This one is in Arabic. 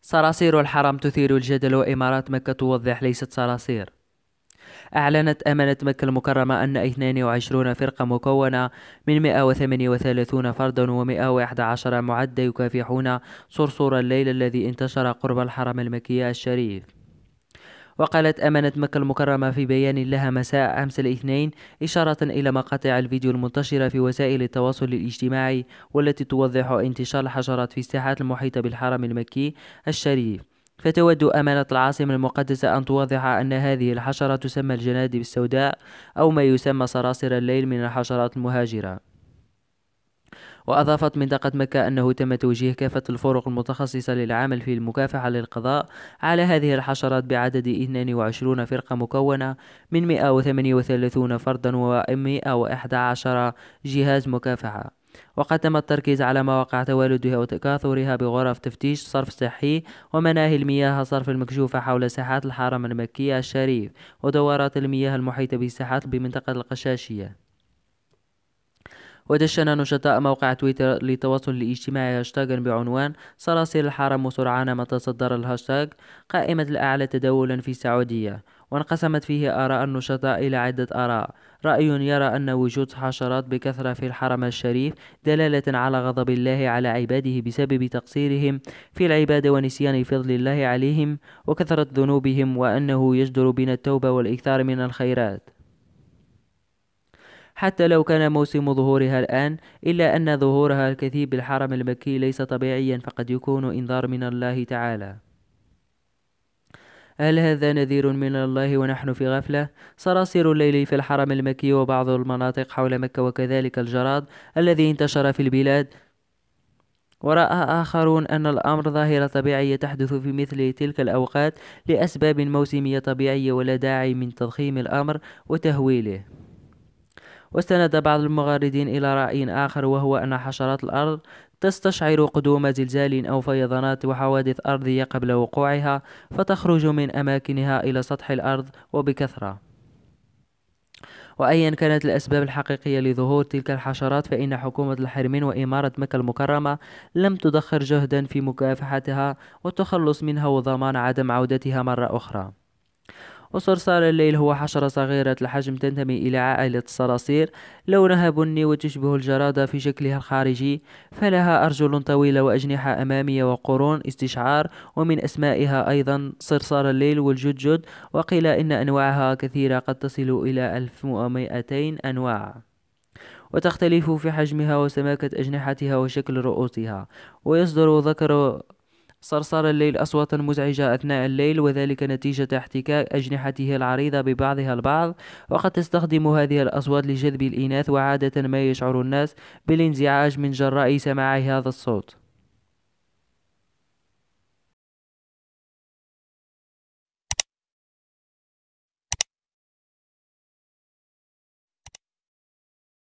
صراصير الحرم تثير الجدل وإمارات مكة توضح ليست صراصير. أعلنت أمانة مكة المكرمة أن 22 فرقة مكونة من 138 فردا و111 معدة يكافحون صرصور الليل الذي انتشر قرب الحرم المكي الشريف. وقالت أمانة مكة المكرمة في بيان لها مساء أمس الاثنين إشارة إلى مقاطع الفيديو المنتشرة في وسائل التواصل الاجتماعي والتي توضح انتشار الحشرات في الساحات المحيطة بالحرم المكي الشريف. فتود أمانة العاصمة المقدسة أن توضح أن هذه الحشرة تسمى الجنادب السوداء أو ما يسمى صراصر الليل من الحشرات المهاجرة. وأضافت منطقة مكة أنه تم توجيه كافة الفرق المتخصصة للعمل في المكافحة للقضاء على هذه الحشرات بعدد 22 فرقة مكونة من 138 فردا و111 جهاز مكافحة. وقد تم التركيز على مواقع توالدها وتكاثرها بغرف تفتيش صرف صحي ومناهي المياه الصرف المكشوفة حول ساحات الحرم المكي الشريف ودورات المياه المحيطة بالساحات بمنطقة القشاشية. ودشن نشطاء موقع تويتر للتواصل الاجتماعي هاشتاغا بعنوان صراصير الحرم وسرعان ما تصدر الهاشتاغ قائمة الأعلى تداولا في السعودية. وانقسمت فيه آراء النشطاء إلى عدة آراء. رأي يرى أن وجود حشرات بكثرة في الحرم الشريف دلالة على غضب الله على عباده بسبب تقصيرهم في العبادة ونسيان فضل الله عليهم وكثرة ذنوبهم، وأنه يجدر بنا التوبة والإكثار من الخيرات حتى لو كان موسم ظهورها الآن، إلا أن ظهورها الكثير بالحرم المكي ليس طبيعيا، فقد يكون إنذار من الله تعالى. هل هذا نذير من الله ونحن في غفلة؟ صراصير الليل في الحرم المكي وبعض المناطق حول مكة وكذلك الجراد الذي انتشر في البلاد. ورأى آخرون أن الأمر ظاهرة طبيعية تحدث في مثل تلك الأوقات لأسباب موسمية طبيعية ولا داعي من تضخيم الأمر وتهويله. واستند بعض المغردين إلى رأي آخر، وهو أن حشرات الأرض تستشعر قدوم زلزال أو فيضانات وحوادث أرضية قبل وقوعها، فتخرج من أماكنها إلى سطح الأرض وبكثرة. وأيا كانت الأسباب الحقيقية لظهور تلك الحشرات، فإن حكومة الحرمين وإمارة مكة المكرمة لم تدخر جهدا في مكافحتها والتخلص منها وضمان عدم عودتها مرة أخرى. وصرصار الليل هو حشرة صغيرة الحجم تنتمي إلى عائلة الصراصير. لونها بني وتشبه الجرادة في شكلها الخارجي، فلها أرجل طويلة وأجنحة أمامية وقرون استشعار. ومن أسمائها أيضا صرصار الليل والجدجد. وقيل إن أنواعها كثيرة قد تصل إلى 1200 أنواع، وتختلف في حجمها وسماكة أجنحتها وشكل رؤوسها. ويصدر ذكر صرصار الليل أصواتا مزعجة أثناء الليل، وذلك نتيجة احتكاك أجنحته العريضة ببعضها البعض. وقد تستخدم هذه الأصوات لجذب الإناث، وعادة ما يشعر الناس بالانزعاج من جراء سماع هذا الصوت.